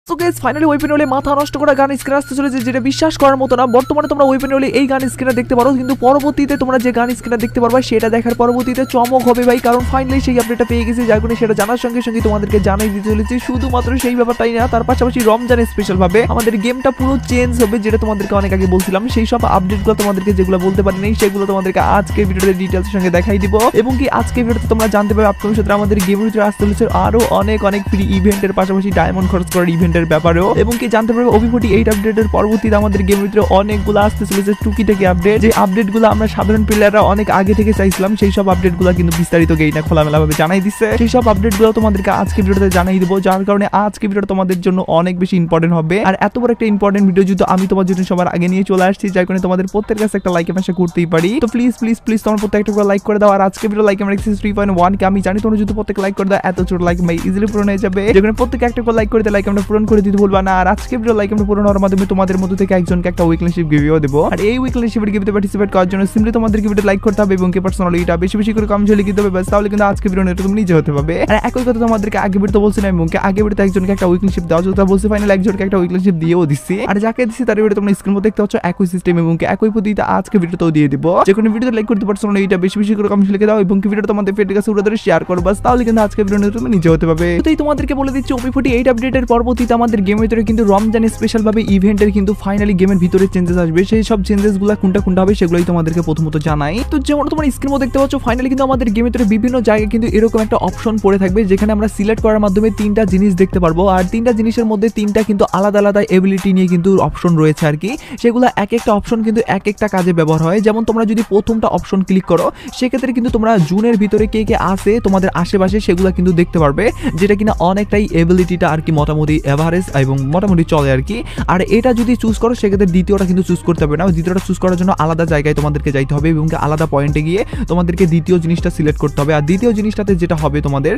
So guys finally weapon ওলে মাথা নষ্ট করা গান স্ক্রিন আসতে চলেছে, যেটা বিশ্বাস করার মতো না। বর্তমানে তোমরা ওয়েপন ওলে এই গান স্ক্রিনটা দেখতে পারো, কিন্তু পরবর্তীতে তোমরা যে গান স্ক্রিনটা দেখতে পারবে সেটা দেখার পরবর্তীতে চমক হবে ভাই, কারণ ফাইনালি সেই আপডেটটা পেয়ে গেছি, যার কারণে সেটা জানার সঙ্গে সঙ্গে তোমাদেরকে জানাই দিতে চলেছি। শুধুমাত্র সেই ব্যাপারটাই না, তার পাশাপাশি রমজান স্পেশাল ভাবে আমাদের গেমটা পুরো চেঞ্জ হবে, যেটা তোমাদেরকে অনেক আগে বলছিলাম। সেই সব আপডেটগুলো তোমাদেরকে যেগুলো বলতে পারি নাই সেগুলো তোমাদেরকে আজকে ভিডিওতে ডিটেইলসের সঙ্গে দেখাই দিব, এবং কি আজকে ভিডিওতে তোমরা জানতে পারবে আপকামিং সাথে আমাদের গেমের ভিতরে আসতে চলেছে আরো অনেক অনেক ফ্রি ইভেন্টের পাশাপাশি ডায়মন্ড খরচ করার ইভেন্টের ব্যাপারেও, এবং কি জানতে পারবে OP48 আপডেটের পরবর্তীতে আমাদের গেমের ভিতরে অনেকগুলো আসতে চলেছে টুকিটাকি আপডেট, যে আপডেটগুলো আমরা সাধারণ প্লেয়াররা অনেক আগে থেকে চাইছিলাম। সেই সব আপডেটগুলো কিন্তু বিস্তারিত গেইনা খোলামেলা ভাবে জানাই দিচ্ছে। সেই সব আপডেটগুলো তোমাদেরকে আজকে ভিডিওতে জানাই দিব, যার কারণে আজকে ভিডিওটা তোমাদের জন্য অনেক বেশি ইম্পর্টেন্ট হবে। আর এত বড় একটা ইম্পর্টেন্ট ভিডিও যদি আমি তোমার জন্য সবার আগে নিয়ে চলে আসছি, যার কারণে তোমাদের প্রত্যেকের কাছে একটা লাইক আশা করতেই পারি। তো প্লিজ প্লিজ প্লিজ তোমার প্রত্যেকটা করে লাইক করে দাও। আর আজকে ভিডিও লাইক আমরা 3.1 কে আমি জানি তোমরা যদি প্রত্যেক লাইক করে দাও এত ছোট লাইক ভাই ইজিলি পূরণ হয়ে যাবে, যেখানে প্রত্যেকে একটা করে লাইক করে দিলে লাইক আমরা পূরণ করে দিতে ভুলবা না। আর আজকে ভিডিও লাইক আমরা পূরণ হওয়ার মাধ্যমে তোমাদের মধ্যে থেকে একজনকে একটা উইকলি শিপ গিভও দেব, আর এই উইকলি শিপের গিভতে পার্টিসিপেট করার জন্য সিম্পলি তোমাদেরকে ভিডিও লাইক করতে হবে এবং কি পার্সোনালি এটা বেশি বেশি করে কমেন্টে লিখে দিতে হবে, বাস তাহলে কিন্তু আজকে ভিডিও তুমি নিজে হতে পারবে। আর একই কথা তোমাদেরকে আগে ভিডিওতে বলছিলাম, এবং কি আগে ভিডিওতে একজনকে একটা উইকলি শিপ দেওয়ার কথা বলছি, ফাইনালি একজনকে একটা উইকলি শিপ দিয়েও দিচ্ছি। আর যাকে দিচ্ছি তার ভিডিও তোমরা স্ক্রিনে দেখতে পাচ্ছ একই সিস্টেম, এবং কি একই পদ্ধতিতে আজকে ভিডিওতেও দিয়ে দিব। যে কোনো ভিডিওতে লাইক করতে পার্সোনালি এটা বেশি বেশি করে কমেন্টে লিখে দাও, এবং কি ভিডিওটা তোমাদের ফ্রেন্ডের কাছে উড়ে শেয়ার করো, বাস তাহলে কিন্তু আজকে ভিডিও তুমি নিজে হতে পারবে। তো তোমাদেরকে বলে দিচ্ছি OP48 আপডেটের পরবর্তীতে আমাদের গেমের ভিতরে কিন্তু রমজান স্পেশাল ভাবে ইভেন্টের কিন্তু ফাইনালি গেমের ভিতরে চেঞ্জেস আসবে। সেই সব চেঞ্জেসগুলো কোনটা কোনটা হবে সেগুলোই তোমাদেরকে প্রথমত জানাই। তো যেমন তোমরা স্ক্রিনে দেখতে পাচ্ছ ফাইনালি কিন্তু আমাদের গেমের ভিতরে বিভিন্ন জায়গায় কিন্তু এরকম একটা অপশন পড়ে থাকবে, যেখানে আমরা সিলেক্ট করার মাধ্যমে তিনটা জিনিস দেখতে পারবো, আর তিনটা জিনিসের মধ্যে তিনটা কিন্তু আলাদা আলাদা এবিলিটি নিয়ে কিন্তু অপশন রয়েছে আর কি। সেগুলো এক একটা অপশন কিন্তু এক একটা কাজে ব্যবহার হয়। যেমন তোমরা যদি প্রথমটা অপশন ক্লিক করো সেক্ষেত্রে কিন্তু তোমরা জুনের ভিতরে কে কে আছে তোমাদের আশেপাশে সেগুলো কিন্তু দেখতে পারবে, যেটা কিনা অনেকটাই এবিলিটিটা আর কি মোটামুটি এভারেজ এবং মোটামুটি চলে আর কি। আর এটা যদি চুজ করো সেক্ষেত্রে দ্বিতীয়টা কিন্তু চুজ করতে হবে না, দ্বিতীয়টা চুজ করার জন্য আলাদা জায়গায় তোমাদেরকে যাইতে হবে এবং আলাদা পয়েন্টে গিয়ে তোমাদেরকে দ্বিতীয় জিনিসটা সিলেক্ট করতে হবে। আর দ্বিতীয় জিনিসটাতে যেটা হবে তোমাদের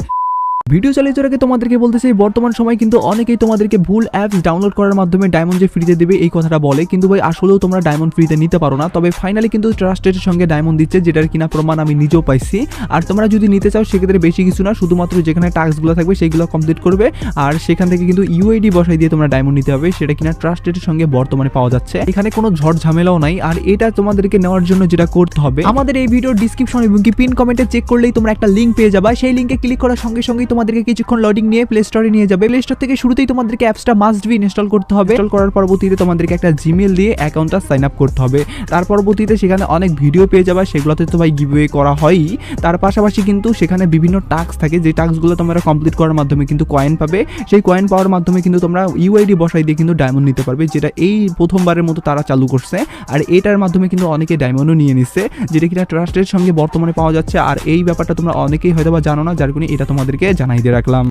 ভিডিও চালিয়ে যাওয়ার আগে তোমাদেরকে বলতে চাই, বর্তমান সময় কিন্তু অনেকেই তোমাদেরকে ভুল অ্যাপস ডাউনলোড করার মাধ্যমে ডায়মন্ড যে ফ্রিতে দেবে এই কথাটা বলে, কিন্তু ভাই আসলেও তোমরা ডায়মন্ড ফ্রিতে নিতে পারো না। তবে ফাইনালি কিন্তু ট্রাস্টেডের সঙ্গে ডায়মন্ড দিচ্ছে, যেটার কিনা প্রমাণ আমি নিজেও পাইছি। আর তোমরা যদি নিতে চাও সেক্ষেত্রে বেশি কিছু না, শুধুমাত্র যেখানে টাস্কগুলো থাকবে সেইগুলো কমপ্লিট করবে, আর সেখান থেকে কিন্তু UID বসাই দিয়ে তোমরা ডায়মন্ড নিতে হবে, সেটা কিনা ট্রাস্টেডের সঙ্গে বর্তমানে পাওয়া যাচ্ছে। এখানে কোনো ঝড় ঝামেলাও নাই। আর এটা তোমাদেরকে নেওয়ার জন্য যেটা করতে হবে, আমাদের এই ভিডিওর ডিসক্রিপশন এবং কি পিন কমেন্টে চেক করলেই তোমরা একটা লিঙ্ক পেয়ে যাবে। সেই লিঙ্কে ক্লিক করার সঙ্গে সঙ্গেই তোমাদেরকে কিছুক্ষণ লোডিং নিয়ে প্লে স্টোরে নিয়ে যাবে। প্লে স্টোর থেকে শুরুতেই তোমাদেরকে অ্যাপসটা মাস্ট বি ইনস্টল করতে হবে। ইনস্টল করার পরবর্তীতে তোমাদেরকে একটা জিমেইল দিয়ে অ্যাকাউন্টটা সাইন আপ করতে হবে। তার পরবর্তীতে সেখানে অনেক ভিডিও পেয়ে যাবে, সেগুলোতে তো ভাই গিভওয়ে করা হয়ই। তার পাশাপাশি কিন্তু সেখানে বিভিন্ন টাস্ক থাকে, যে টাস্কগুলো তোমরা কমপ্লিট করার মাধ্যমে কিন্তু কয়েন পাবে। সেই কয়েন পাওয়ার মাধ্যমে কিন্তু তোমরা UID বসাই দিয়ে কিন্তু ডায়মন্ড নিতে পারবে, যেটা এই প্রথমবারের মতো তারা চালু করছে। আর এটার মাধ্যমে কিন্তু অনেকে ডায়মন্ডও নিয়ে নিচ্ছে, যেটা কিনা ট্রাস্টের সঙ্গে বর্তমানে পাওয়া যাচ্ছে। আর এই ব্যাপারটা তোমরা অনেকেই হয়তো বা জানো না, যার কারণে এটা তোমাদেরকে জানাই দিয়ে রাখলাম।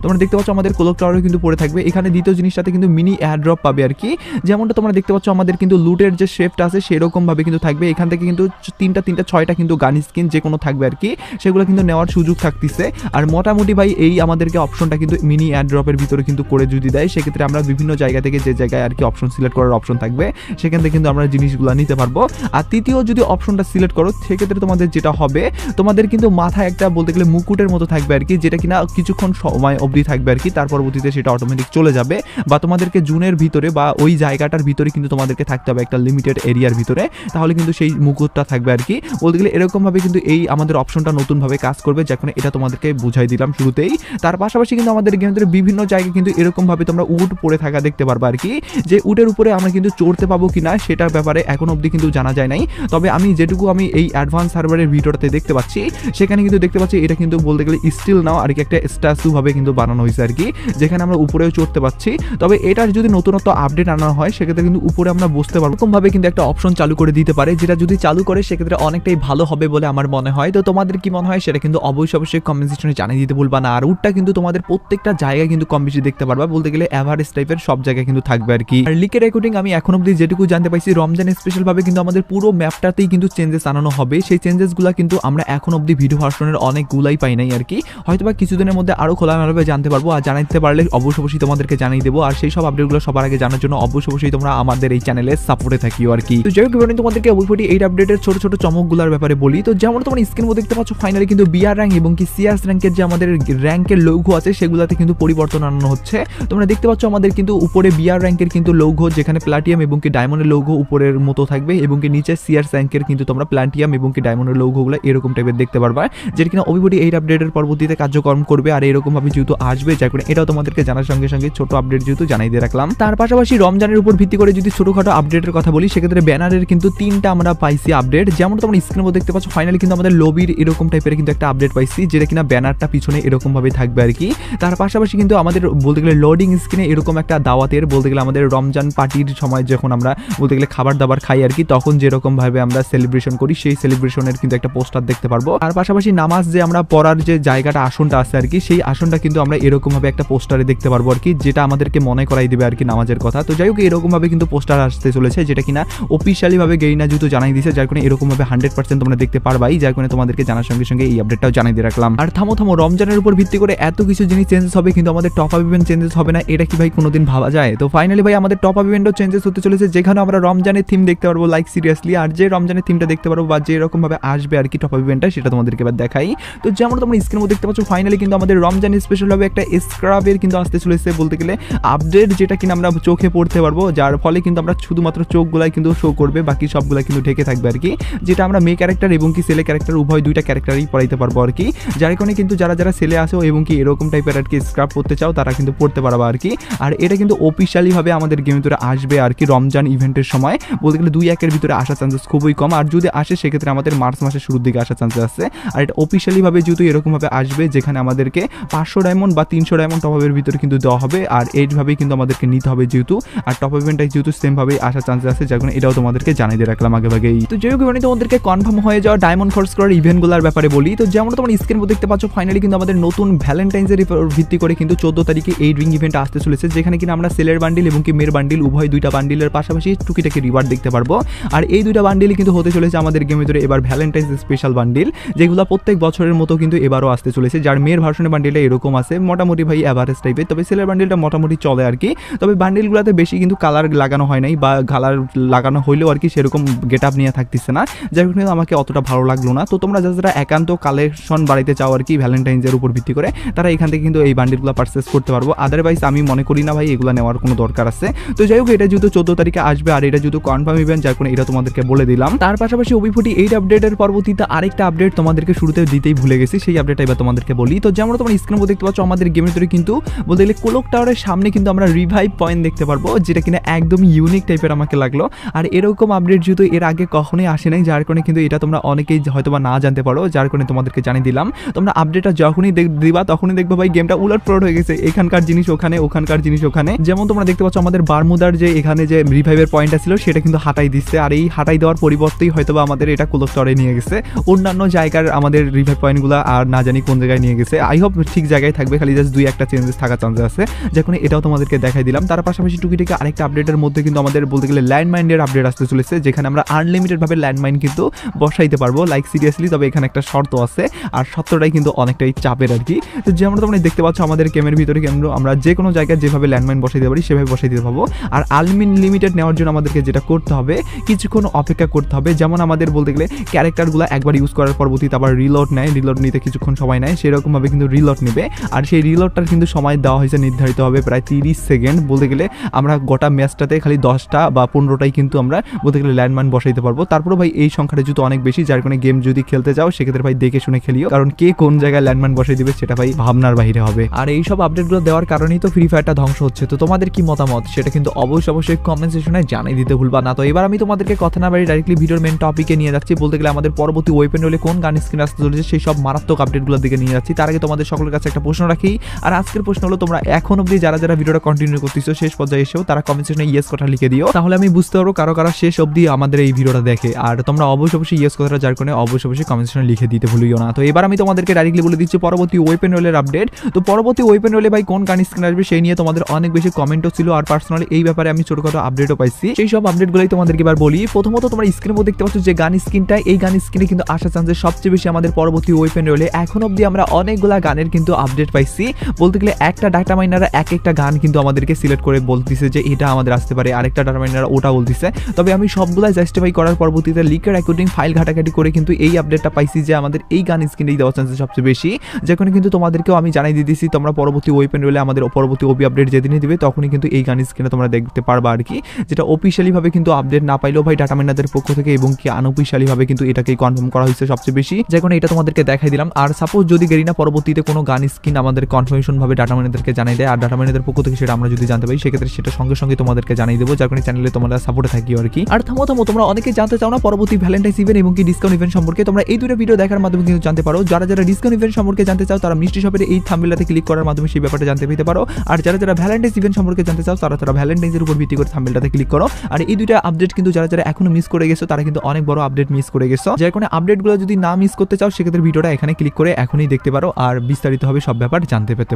তোমরা দেখতে পাচ্ছ আমাদের ক্লক টাওয়ারও কিন্তু পড়ে থাকবে। এখানে দ্বিতীয় জিনিসটাতে কিন্তু মিনি এয়ারড্রপ পাবে আর কি, যেমনটা তোমরা দেখতে পাচ্ছ আমাদের কিন্তু লুটের যে শেফটা আছে সেরকম ভাবে কিন্তু থাকবে। এখান থেকে কিন্তু তিনটা 6টা কিন্তু গান স্কিন যে কোনো থাকবে আর কি, সেগুলো কিন্তু নেওয়ার সুযোগ থাকতেছে। আর মোটামুটি ভাই এই আমাদেরকে অপশনটা কিন্তু মিনি এয়ারড্রপের ভিতরে কিন্তু করে যদি দেয়, সেক্ষেত্রে আমরা বিভিন্ন জায়গা থেকে যে জায়গায় আর কি অপশন সিলেক্ট করার অপশন থাকবে সেখান থেকে কিন্তু আমরা জিনিসগুলো নিতে পারবো। আর তৃতীয় যদি অপশনটা সিলেক্ট করো সেক্ষেত্রে তোমাদের যেটা হবে, তোমাদের কিন্তু মাথায় একটা বলতে গেলে মুকুটের মতো থাকবে আর কি, যেটা কিনা কিছুক্ষণ সময় অবধি থাকবে আর কি। তার পরবর্তীতে সেটা অটোমেটিক চলে যাবে, বা তোমাদেরকে জুনের ভিতরে বা ওই জায়গাটার ভিতরে কিন্তু তোমাদেরকে থাকতে হবে একটা লিমিটেড এরিয়ার ভিতরে, তাহলে কিন্তু সেই মুকুটটা থাকবে আর কি। বলতে গেলে এরকম ভাবে কিন্তু এই আমাদের অপশনটা নতুন ভাবে কাজ করবে, যখন এটা তোমাদেরকে বুঝাই দিলাম শুরুতেই। তার পাশাপাশি কিন্তু আমাদের গেমের ভিতরে বিভিন্ন জায়গায় কিন্তু এরকম ভাবে তোমরা উট পড়ে থাকা দেখতে পারবে আর কি, যে উটের উপরে আমরা কিন্তু চড়তে পাবো কিনা সেটার ব্যাপারে এখন অবধি কিন্তু জানা যায় নাই। তবে আমি যেটুকু আমি এই অ্যাডভান্স সার্ভারের ভিডিওটাতে দেখতে পাচ্ছি, সেখানে কিন্তু দেখতে পাচ্ছি এটা কিন্তু বলতে গেলে স্টিল নাও আর কি একটা স্ট্যাচু ভাবে কিন্তু বানানো হয়েছে আর কি, যেখানে আমরা উপরেও চড়তে পারছি। তবে এটার যদি নতুনত্ব আপডেট আনা হয় সেক্ষেত্রে কিন্তু উপরে আমরা বসতে পারবো, এরকম ভাবে কিন্তু একটা অপশন চালু করে দিতে পারে, যেটা যদি চালু করে সেক্ষেত্রে অনেকটাই ভালো হবে বলে আমার মনে হয়। তো তোমাদের কি মনে হয় সেটা কিন্তু অবশ্যই কমেন্ট সেকশনে জানিয়ে দিতে ভুলবা না। আর উটটা কিন্তু তোমাদের প্রত্যেকটা জায়গায় কিন্তু কম বেশি দেখতে পারবা, বলতে গেলে এভারেজ টাইপের সব জায়গায় কিন্তু থাকবে আর কি। আর লিকের রেকর্ডিং আমি এখন অবধি যেটুকু জানতে পাইছি, রমজান স্পেশাল ভাবে কিন্তু আমাদের পুরো ম্যাপটাতেই কিন্তু চেঞ্জেস আনানো হবে। সেই চেঞ্জেসগুলো কিন্তু আমরা এখন অবধি ভিডিও ভার্সনের অনেকগুলাই পাই নাই আর কি, হয়তোবা কিছুদিনের মধ্যে আরো খোলা খোলামেলাভাবে জানতে পারবো, আর জানাতে পারলে অবশ্যই তোমাদেরকে জানিয়ে দেবো। আর সেই সব আপডেটগুলো সবার আগে জানার জন্য অবশ্যই তোমরা আমাদের এই চ্যানেলে সাপোর্টে থাকিও আর কি। তো যাই হোক এবার তোমাদেরকে অবশ্যই এই আপডেটের ছোট ছোট চমকগুলোর ব্যাপারে বলি। তো যেমন তোমরা স্ক্রিন মধ্যে দেখতে পাচ্ছ ফাইনালি কিন্তু বিআর র্যাঙ্ক এবং কি সিআরএস র্যাঙ্কের যে আমাদের র্যাঙ্কের লৌঘো আছে সেগুলোতে কিন্তু পরিবর্তন আনানো হচ্ছে। তোমরা দেখতে পাচ্ছ আমাদের কিন্তু উপরে বিআর র্যাঙ্কের কিন্তু লৌঘো, যেখানে প্লাটিয়াম এবং কি ডায়মন্ডের লৌঘো উপরের মতো থাকবে, এবং কি নিচে সিআরএস র্যাঙ্কের কিন্তু তোমরা প্লাটিয়াম এবং কি ডায়মন্ডের লৌঘোগুলো এরকম টাইপের দেখতে পারবা, যেটা কিনা অভিবডি এই আপডেটের পরবর্তীতে কার্যক্রম করবে। আর এরকম ভাবে যেহেতু আসবে, যার কারণে এটাও তোমাদেরকে জানার সঙ্গে সঙ্গে ছোট আপডেট যেহেতু জানাই দিয়ে রাখলাম। তার পাশাপাশি রমজানের উপর ভিত্তি করে যদি ছোটখাটো আপডেটের কথা বলি, সেক্ষেত্রে ব্যানারের কিন্তু 3টা আমরা পাইছি আপডেট। যেমন তোমরা স্ক্রিনের মধ্যে দেখতে পাচ্ছ ফাইনালি কিন্তু আমাদের লবির এরকম টাইপের কিন্তু একটা আপডেট পাইছি, যেটা কিনা ব্যানারটা পিছনে এরকম ভাবে থাকবে আর কি। তার পাশাপাশি কিন্তু আমাদের বলতে গেলে লোডিং স্ক্রিনে এরকম একটা দাওয়াতের, বলতে গেলে আমাদের রমজান পার্টির সময় যখন আমরা বলতে গেলে খাবার দাবার খাই আর কি, তখন যেরকম ভাবে আমরা সেলিব্রেশন করি সেই সেলিব্রেশনের কিন্তু একটা পোস্টার দেখতে পারবো। তার পাশাপাশি নামাজ যে আমরা পড়ার যে জায়গাটা আসনটা আছে আর কি, সেই আসনটা কিন্তু আমরা এরকম ভাবে একটা পোস্টারে দেখতে পারবো আর কি, যেটা আমাদেরকে মনে করাই দিবে আর কি নামাজের কথা। তো যাই হোক এরকম ভাবে কিন্তু পোস্টার আসতে চলেছে, যেটা কিনা অফিসিয়ালি ভাবে গেরিনা যেহেতু জানাই দিয়েছে, যার কারণে এরকম ভাবে 100% তোমরা দেখতে পারবাই, যার কারণে তোমাদেরকে জানার সঙ্গে সঙ্গে এই আপডেটটাও জানাই দিয়ে রাখলাম। আর থামো রমজানের উপর ভিত্তি করে এত কিছু জিনিস চেঞ্জেস হবে, কিন্তু আমাদের টপ আপ ইভেন্ট চেঞ্জেস হবে না, এটা কি ভাই কোনোদিন ভাবা যায়? তো ফাইনালি ভাই আমাদের টপ আপ ইভেন্টও চেঞ্জেস হতে চলেছে, যেখানে আমরা রমজানের থিম দেখতে পারবো, লাইক সিরিয়াসলি। আর যে রমজানের থিমটা দেখতে পারবো বা যে এরকম ভাবে আসবে আর কি টপ আপ ইভেন্টটা, সেটা তোমাদেরকে এবার দেখাই। তো যেমন তোমরা স্ক্রিনে দেখতে পাচ্ছ ফাইনালি কিন্তু আমাদের রমজান স্পেশাল ভাবে একটা স্ক্রাবের কিন্তু আসতে চলেছে, বলতে গেলে আপডেট, যেটা কিনা আমরা চোখে পড়তে পারবো, যার ফলে কিন্তু আমরা শুধুমাত্র চোখগুলাই কিন্তু শো করবে, বাকি সবগুলা কিন্তু ঢেকে থাকবে আর কি, যেটা আমরা মেয়ে ক্যারেক্টার এবং কি ছেলে ক্যারেক্টার উভয় দুইটা ক্যারেক্টারই পড়াইতে পারবো আর কি। যার কারণে কিন্তু যারা ছেলে আসো এবং কি এরকম টাইপের আর কি স্ক্রাব করতে চাও, তারা কিন্তু পড়তে পারবা আর কি। আর এটা কিন্তু অফিসিয়ালি ভাবে আমাদের গেমের ভিতরে আসবে আর কি রমজান ইভেন্টের সময়, বলতে গেলে 2-1 ভিতরে আসার চান্সেস খুবই কম, আর যদি আসে সেক্ষেত্রে আমাদের মার্চ মাসের শুরুর দিকে আসার চান্সেস আছে। আর এটা অফিসিয়ালি ভাবে যেহেতু এরকম ভাবে আসবে, যেখানে আমাদেরকে 500 ডায়মন্ড বা 300 ডায়মন্ড টপ আপের ভিতরে কিন্তু দেওয়া হবে, আর এইভাবেই কিন্তু আমাদেরকে নিতে হবে যেহেতু, আর টপ আপ ইভেন্টটাই যেহেতু সেম ভাবেই আসার চান্সেস আছে, যার কারণে এটাও তোমাদেরকে জানিয়ে দিয়ে রাখলাম আগে ভাগেই। তো যেই হোক তোমাদেরকে কনফার্ম হয়ে যাওয়া ডায়মন্ড খরচ করার ইভেন্টগুলোর ব্যাপারে বলি। তো যেমন তোমরা স্ক্রিন দেখতে পাচ্ছ ফাইনালি কিন্তু আমাদের নতুন ভ্যালেন্টাইন্সের ভিত্তি করে কিন্তু 14 তারিখে এই রিং ইভেন্ট আসতে চলেছে, যেখানে কিনা আমরা সেলের বান্ডিল এবং কি মেয়ের বান্ডিল উভয় দুইটা বান্ডিলের পাশাপাশি টুকিটাকি রিওয়ার্ড দেখতে পারবো। আর এই দুইটা বান্ডিল কিন্তু হতে চলেছে আমাদের গেমের ভিতরে এবার ভ্যালেন্টাইন্স স্পেশাল বান্ডিল, যেগুলো প্রত্যেক বছরের মতো কিন্তু এবারও আসতে চলেছে। যার মেয়ের ভার্সনের বান্ডিলটা এরকম আছে মোটামুটি ভাই এভারেজ টাইপের, তবে সেলের বান্ডিলটা মোটামুটি চলে আর কি। তবে বান্ডিলগুলোতে বেশি কিন্তু কালার লাগানো হয় নাই, বা কালার লাগানো হইলেও আর কি সেরকম গেট আপ নিয়ে থাকতেছে না, যার কারণে আমাকে অতটা ভালো লাগলো না। তো তোমরা যারা একান্ত কালেকশন বাড়াইতে চাও আর কি ভ্যালেন্টাইন্সের উপর ভিত্তি করে, তারা এখান থেকে কিন্তু এই বান্ডিলগুলো পারচেস করতে পারবো। আদারওয়াইজ আমি মনে করি না ভাই এগুলো নেওয়ার কোনো দরকার আছে। তো যাই হোক এটা যেহেতু 14 তারিখে আসবে, আর এটা যেহেতু কনফার্ম ইভেন্ট, যার কারণে এটা তোমাদেরকে বলে দিলাম। তার পাশাপাশি ওবিফুটি 8 আপডেটের পরবর্তীতে আরেকটা আপডেট তোমাদেরকে শুরুতে দিতেই ভুলে গেছি, সেই আপডেটটা এবার তোমাদেরকে বলি। তো যেমন তোমরা স্ক্রিনে দেখতে পাচ্ছ আমাদের গেমের ভিতরে কিন্তু বলতে গেলে কোলক টাওয়ারের সামনে কিন্তু আমরা রিভাইভ পয়েন্ট দেখতে পারবো, যেটা কিনা একদমই ইউনিক টাইপের আমাকে লাগলো। আর এরকম আপডেট যেহেতু এর আগে কখনোই আসে নাই, যার কারণে কিন্তু এটা তোমরা অনেকেই হয়তো বা না জানতে পারো, যার কারণে তোমাদেরকে জানিয়ে দিলাম। তোমরা আপডেটটা যখনই দিবা তখনই দেখবে ভাই গেমটা উলটপালট হয়ে গেছে, এখানকার জিনিস ওখানে, ওখানকার জিনিস ওখানে। যেমন তোমরা দেখতে পাচ্ছ আমাদের বারমুদার যে এখানে যে রিভাইভের পয়েন্টটা ছিল সেটা কিন্তু হাঁটাই দিচ্ছে, আর এই হাঁটাই দেওয়ার পরিবর্তেই হয়তো বা আমাদের এটা কোলক টাওয়ারে নিয়ে গেছে, অন্যান্য জায়গার আমাদের রিভাইভ পয়েন্টগুলো আর না জানি কোন জায়গায় নিয়ে গেছে। আই হোপ ঠিক জায়গায় থাকবে, খালি জাস্ট 2-1টা চেঞ্জেস থাকার চান্সেস আছে, যখন এটাও তোমাদেরকে দেখাই দিলাম। তার পাশাপাশি টুকিটাকি আরেকটা আপডেটের মধ্যে কিন্তু আমাদের বলতে গেলে ল্যান্ডমাইনের আপডেট আসতে চলেছে, যেখানে আমরা আনলিমিটেড ভাবে ল্যান্ডমাইন কিন্তু বসাইতে পারবো, লাইক সিরিয়াসলি। তবে এখানে একটা শর্ত আছে, আর শর্তটাই কিন্তু অনেকটাই চাপের আর কি। তো যেমন তোমরা দেখতে পাচ্ছ আমাদের গেমের ভিতরে কিন্তু আমরা যে কোনো জায়গায় যেভাবে ল্যান্ডমাইন বসাইতে পারি সেভাবে বসাই দিতে পারবো। আর আনলিমিটেড নেওয়ার জন্য আমাদেরকে যেটা করতে হবে, কিছুক্ষণ অপেক্ষা করতে হবে। যেমন আমাদের বলতে গেলে ক্যারেক্টারগুলো একবার ইউজ করার পরবর্তীতে আবার রিলোড নেয়, রিলোড নিতে কিছুক্ষণ সময় নেয়, সেরকমভাবে কিন্তু রিলোড নেবে। আর সেই রিলোডটার কিন্তু সময় দেওয়া হয়েছে নির্ধারিত হবে প্রায় 30 সেকেন্ড। বলতে গেলে আমরা গোটা ম্যাচটাতে খালি 10টা বা 15টাই কিন্তু আমরা বলতে গেলে ল্যান্ডমাইন বসাইতে পারবো। তারপরে ভাই এই সংখ্যাটা যেহেতু অনেক বেশি, যার কারণে গেম যদি খেলতে যাও সেক্ষেত্রে ভাই দেখে শুনে খেলিও, কারণ কে কোন জায়গায় ল্যান্ডমাইন বসাই দিবে সেটা ভাই ভাবনার বাইরে হবে। আর এই সব আপডেটগুলো দেওয়ার কারণেই তো ফ্রি ফায়ারটা ধ্বংস হচ্ছে। তো তোমাদের কি মতামত সেটা কিন্তু অবশ্যই কমেন্ট সেকশনে জানিয়ে দিতে ভুলবা না। তো এবার আমি তোমাদেরকে কথা না বাড়ি ডাইরেক্টলি ভিডিওর মেন টপিকে নিয়ে যাচ্ছি, বলতে গেলে আমাদের পরবর্তী ওয়েপেন হলে কোন গান স্ক্রিন আসতে চলেছে সেই সব মারাত্মক আপডেটগুলোর দিকে নিয়ে যাচ্ছি। তার আগে তোমাদের সকলের কাছে একটা প্রশ্ন রাখি, আর আজকের প্রশ্ন হলো তোমরা এখন অবধি যারা ভিডিওটা কন্টিনিউ করতেছো শেষ পর্যায়ে এসেও তারা কমেন্ট সেকশনে ইয়েস কথা লিখে দিও, তাহলে আমি বুঝতে পারবো কারা শেষ অবধি আমাদের এই ভিডিওটা দেখে। আর তোমরা অবশ্যই ইয়েস কথাটা যার কারণে অবশ্যই কমেন্ট সেকশনে লিখে দিতে ভুলিও না। তো এবার আমি তোমাদেরকে ডাইরেক্টলি বলে দিচ্ছি পরবর্তী ওয়েপেন রোলের আপডেট। তো পরবর্তী ওয়েপেন রোলে ভাই কোন গান স্ক্রিন আসবে সেই নিয়ে তোমাদের অনেক বেশি কমেন্টও ছিল, আর পার্সোনালি এই ব্যাপারে আমি ছোটখাটো আপডেটও পাইছি। সেই সব আপডেটগুলোই তোমাদেরকে এবার বলি। প্রথমত তোমরা স্ক্রিনের মধ্যে দেখতে পাচ্ছ যে গান স্ক্রিনটা, এই গান স্ক্রিনে কিন্তু আসার চান্সেস সবচেয়ে বেশি আমাদের পরবর্তী ওয়েপেন রোলে। এখন অবধি আমরা অনেকগুলা গানের কিন্তু আপডেট পাইছি। বলতে গেলে একটা ডাটা মাইনার একটা গান কিন্তু আমাদেরকে সিলেক্ট করে বলতেছে যে এটা আমাদের আসতে পারে, আরেকটা ডাটা মাইনার ওটা বলতেছে। তবে আমি সবগুলাই জাস্টিফাই করার পরবর্তীতে লিকের অ্যাকর্ডিং ফাইল ঘাটাঘাটি করে কিন্তু এই আপডেটটা পাইছি যে আমাদের এই গান স্কিনটাই দেওয়ার চান্সেস সবচেয়ে বেশি। যেখানে কিন্তু তোমাদেরকেও আমি জানাই দিয়ে দিচ্ছি, তোমরা পরবর্তী ওয়েপেন রোলে আমাদের পরবর্তী ওবি আপডেট যেদিনই দিবে তখনই কিন্তু এই গান স্কিনটা তোমরা দেখতে পারবা আর কি, যেটা অফিসিয়ালিভাবে কিন্তু আপডেট না পাইলেও ভাই ডাটা মাইনারদের পক্ষ থেকে এবং কি আনঅফিসিয়ালিভাবে কিন্তু এটাকেই কনফার্ম করা হয়েছে সবচেয়ে বেশি। যেখানে এটা তোমাদেরকে দেখাই দিলাম। আর সাপোজ যদি গেরিনা পরবর্তীতে কোনো গান স্কিন আমাদের কনফার্মেশন ভাবে ডাটা মাইনারদেরকে জানাই দেয় আর ডাটা মাইনারদের পক্ষ থেকে সেটা আমরা যদি জানতে পারি সেক্ষেত্রে সেটা সঙ্গে সঙ্গে তোমাদেরকে জানাই দেবো, যার কারণে চ্যানেলে তোমরা সাপোর্টে থাকি আর কি। আর থামো তোমরা অনেকে জানতে চাও না পরবর্তী ভ্যালেন্টাইন্স ইভেন্ট এবং কি ডিসকাউন্ট ইভেন্ট সম্পর্কে, তোমরা এই দুটো ভিডিও দেখার মাধ্যমে কিন্তু জানতে পারো। যারা ডিসকাউন্ট ইভেন্ট সম্পর্কে জানতে চাও তারা মিষ্টি শপের এই থাম্বনেলটাতে ক্লিক করার মাধ্যমে সেই ব্যাপারটা জানতে পেতে পারো। আর যারা ভ্যালেন্টাইন্স ইভেন্ট সম্পর্কে জানতে চাও তারা ভ্যালেন্টাইন্সের উপর ভিত্তি করে থাম্বনেলটাতে ক্লিক করো। আর এই দুইটা আপডেট কিন্তু যারা এখনো মিস করে গেছো তারা কিন্তু অনেক বড় আপডেট মিস করে গেছো। যার কারণে আপডেটগুলো যদি না মিস করতে চাও সেক্ষেত্রে ভিডিওটা এখানে ক্লিক করে এখনই দেখতে পারো আর বিস্তারিত হবে সব ব্যাপার জানতে পেতে।